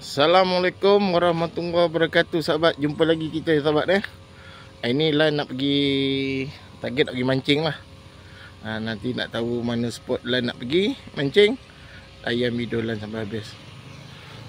Assalamualaikum warahmatullahi wabarakatuh, sahabat. Jumpa lagi kita, sahabat. Ini Lan nak pergi target, nak pergi mancing lah. Nanti nak tahu mana spot Lan nak pergi mancing, layan video Lan sampai habis.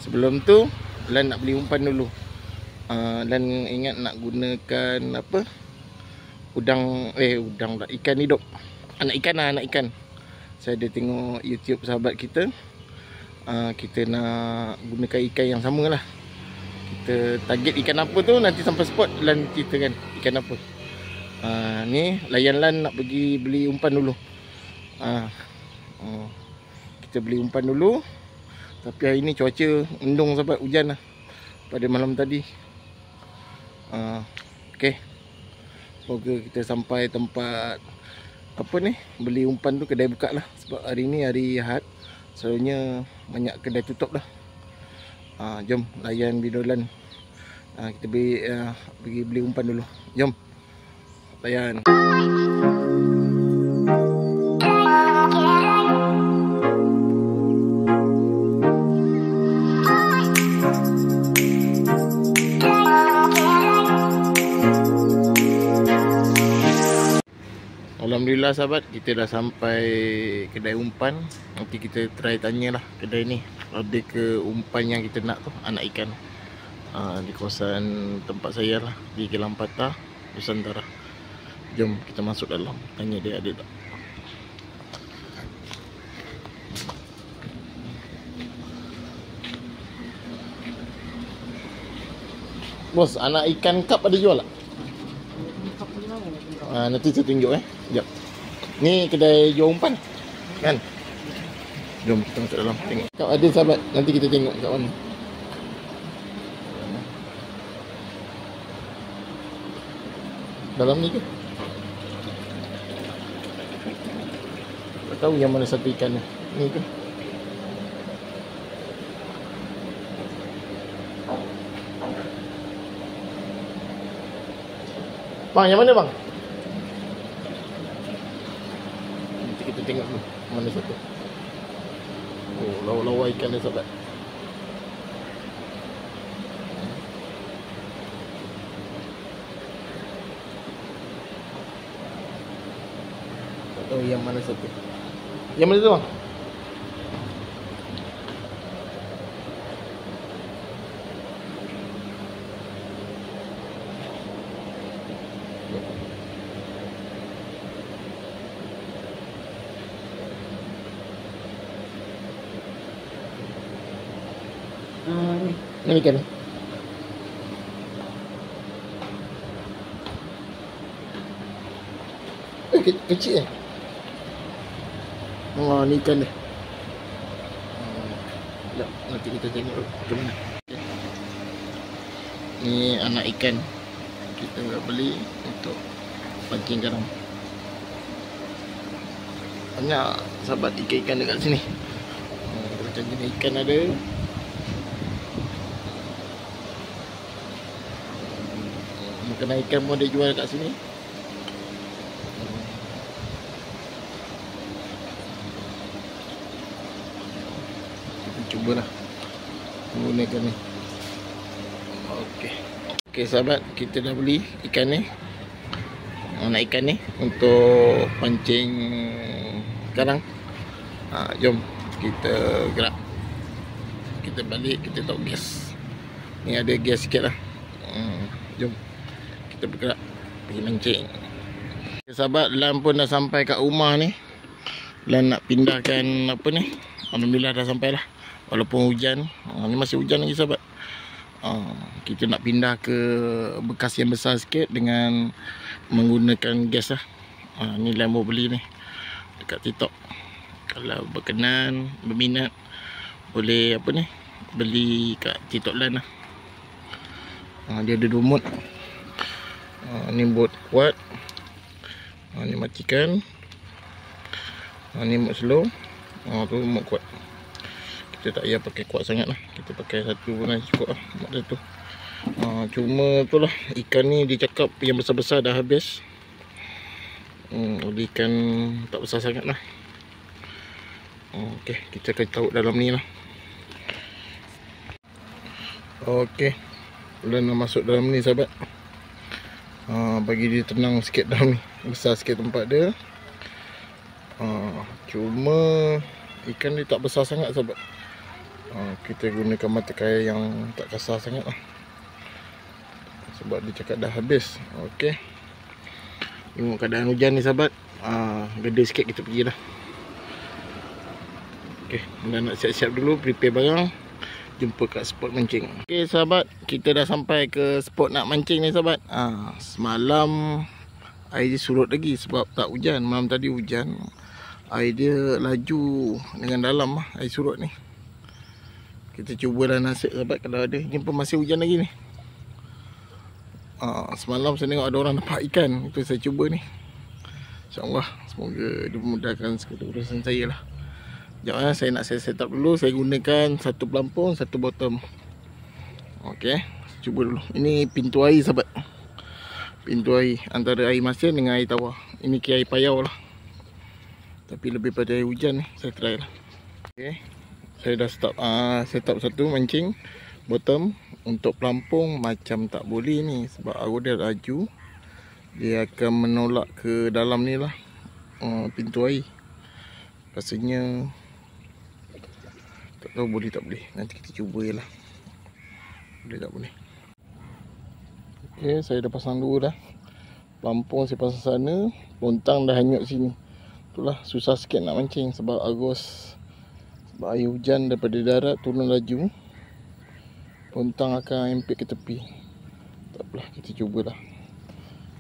Sebelum tu Lan nak beli umpan dulu. Lan ingat nak gunakan apa, udang tak, ikan hidup. Anak ikan. Saya ada tengok YouTube sahabat kita. Kita nak gunakan ikan yang sama lah. Kita target ikan apa tu, nanti sampai spot Lan ceritakan ikan apa. Ni layan Lan nak pergi beli umpan dulu. Kita beli umpan dulu. Tapi hari ni cuaca mendung, sahabat, hujan lah pada malam tadi. Okay, semoga kita sampai tempat apa ni, beli umpan tu, kedai buka lah. Sebab hari ni hari Ahad, selalunya banyak kedai tutup dah. Jom layan video Lan. Kita pergi beli umpan dulu. Jom layan. Alhamdulillah, sahabat, kita dah sampai kedai umpan. Nanti kita try tanyalah kedai ni ada ke umpan yang kita nak tu, anak ikan. Di kawasan tempat saya lah, di Gelang Patah, Nusantara. Jom kita masuk dalam, tanya dia ada tak. Bos, anak ikan kap ada jual tak? Nanti saya tunjuk Sekejap. Ni kedai jual umpan kan? Jom kita masuk dalam tengok. Kap ada, sahabat, nanti kita tengok kat mana. Dalam ni ke? Tak tahu yang mana satu ikan ni. Ni ke? Bang, yang mana bang? Nanti kita tengok dulu mana satu. Oh, lawa-lawa ikan dia, sahabat. Tak tahu yang mana satu. Yang mana tu bang? Ini ikan. Kecil ni ikan dia. Nanti kita tengok macam mana. Ni anak ikan kita beli untuk pancing garam. Banyak, sahabat, ikan-ikan dekat sini. Macam jenis ikan ada. Makanan ikan pun ada jual kat sini. Kita cubalah menggunakan ni. Okey, sahabat, kita dah beli ikan ni, anak ikan ni, untuk pancing sekarang. Jom kita gerak. Kita balik, kita tahu gas. Ni ada gas sikit lah. Jom kita bergerak pergi mancing. Okay, sahabat, Lan pun dah sampai kat rumah ni. Lan nak pindahkan apa ni. Alhamdulillah dah sampai lah, walaupun hujan. Ni masih hujan lagi, sahabat. Kita nak pindah ke bekas yang besar sikit dengan menggunakan gas lah. Ni Lan mau beli ni dekat TikTok. Kalau berkenan, berminat, boleh apa ni, beli kat TikTok Lan lah. Dia ada 2 mod. Ni mod kuat, ni matikan. Ni mod slow. Tu mod kuat. Kita tak payah pakai kuat sangat lah, kita pakai satu pun dah cukup lah, mod satu. Cuma tu lah, ikan ni dia cakap yang besar-besar dah habis. Ikan tak besar sangat lah. Okey, kita akan taruh dalam ni lah. Okey, dah nak masuk dalam ni sahabat. Bagi dia tenang sikit dalam ni. Besar sikit tempat dia. Cuma ikan dia tak besar sangat sahabat. Kita gunakan mata kail yang tak kasar sangat lah. Sebab dia cakap dah habis. Okey, tengok keadaan hujan ni sahabat. Gede sikit kita pergi dah. Okey, dah nak siap-siap dulu, prepare barang. Jumpa kat spot mancing. Okey sahabat, kita dah sampai ke spot nak mancing ni sahabat. Semalam air dia surut lagi sebab tak hujan. Malam tadi hujan, air dia laju dengan dalam lah, air surut ni. Kita cubalah nasib sahabat kalau ada. Ini pun masih hujan lagi ni. Semalam saya tengok ada orang dapat ikan. Itu saya cuba ni. InsyaAllah semoga dia memudahkan segala urusan saya lah. Sekejap saya nak set up dulu. Saya gunakan satu pelampung, satu bottom. Okey, cuba dulu. Ini pintu air sahabat. Pintu air antara air masin dengan air tawar. Ini kira air payau lah, tapi lebih pada air hujan ni. Saya try lah. Okey, saya dah set up satu mancing bottom. Untuk pelampung macam tak boleh ni sebab arus dia laju. Dia akan menolak ke dalam ni lah, pintu air. Rasanya tak tahu boleh tak boleh. Nanti kita cuba je lah. Boleh tak boleh. Okey, saya dah pasang dua dah. Pelampung saya pasang sana, lontang dah hanyut sini. Itulah susah sikit nak mancing sebab arus, sebab air hujan daripada darat turun laju. Lontang akan empit ke tepi. Tak apalah, kita cubalah.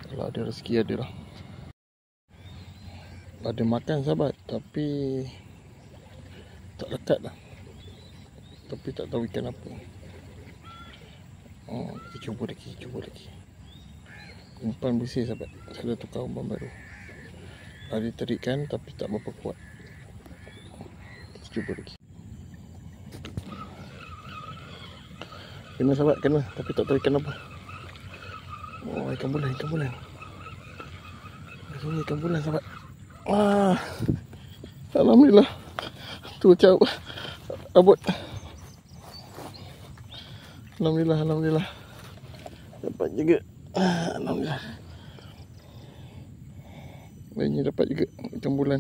Kalau ada rezeki ada lah. Ada makan sahabat, tapi tak lekat lah. Tapi tak tahu ikan apa. Kita cuba lagi. Umpan bersih sahabat. Saya dah tukar umpan baru. Ada terikan tapi tak berapa kuat. Kita cuba lagi. Kena sahabat, kena. Tapi tak tahu ikan apa. Ikan bulan. Ini ikan bulan sahabat. Alhamdulillah. Tu macam abot. Alhamdulillah. Dapat juga. Alhamdulillah. Ini dapat juga ikan bulan.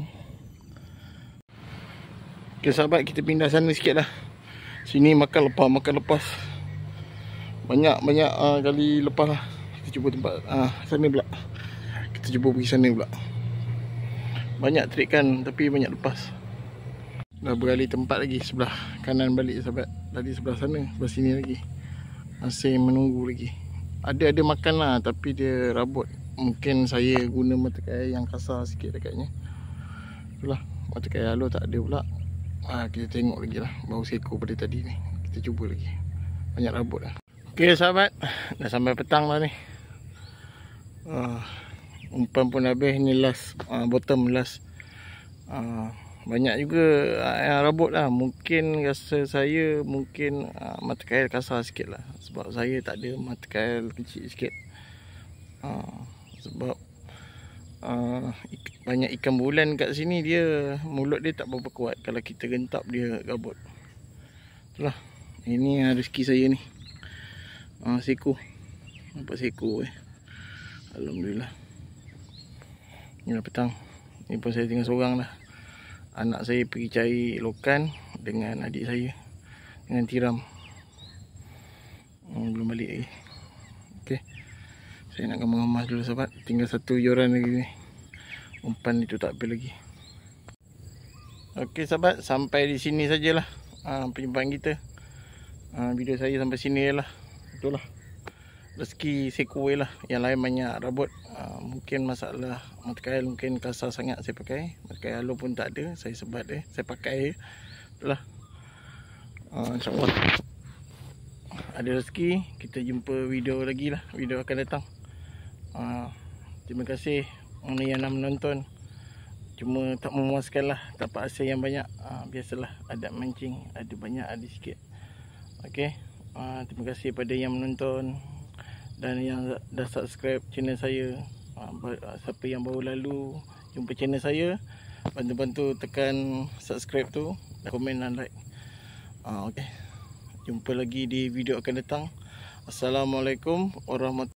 Okay sahabat, kita pindah sana sikit lah. Sini makan lepas. Banyak kali lepas lah. Kita cuba tempat sana pula. Kita cuba pergi sana pula. Banyak terikan tapi banyak lepas. Dah beralih tempat lagi, sebelah kanan balik sahabat. Tadi sebelah sana, sebelah sini lagi. Masih menunggu lagi. Ada makan lah tapi dia rabut. Mungkin saya guna mata kail yang kasar sikit dekatnya. Itulah, mata kail halus tak ada pula. Kita tengok lagi lah. Baru seekor pada tadi ni. Kita cuba lagi. Banyak rabut lah. Okay sahabat, dah sampai petang lah ni. Umpan pun habis. Ni last, bottom last. Banyak juga yang rabut lah. Mungkin rasa saya mata kail kasar sikit lah. Sebab saya tak ada mata kail kecil sikit. Sebab banyak ikan bulan kat sini, dia mulut dia tak berapa kuat. Kalau kita gentap dia rabut. Itulah, ini rezeki saya ni. Seko. Nampak seko Alhamdulillah. Ni dah petang. Ni pun saya tinggal seorang dah. Anak saya pergi cari lokan dengan adik saya, dengan tiram. Belum balik lagi. Okey, saya nak mengemas dulu sahabat. Tinggal satu joran lagi ni. Umpan itu tak habis lagi. Okey sahabat, sampai di sini sajalah perjumpaan kita. Video saya sampai sini lah. Itulah, rezeki seko lah. Yang lain banyak rabut. Mungkin masalah mata kail mungkin kasar sangat saya pakai. Mata kail halus pun tak ada. Saya sebat saya pakai. Itulah, InsyaAllah ada rezeki kita jumpa video lagi lah. Video akan datang. Terima kasih mana yang nak menonton. Cuma tak memuaskan lah. Dapat hasil yang banyak. Biasalah, ada mancing, ada banyak, ada sikit. Okey, terima kasih pada yang menonton dan yang dah subscribe channel saya. Siapa yang baru lalu jumpa channel saya, bantu-bantu tekan subscribe tu, komen dan like. Okey, Jumpa lagi di video akan datang. Assalamualaikum warahmatullahi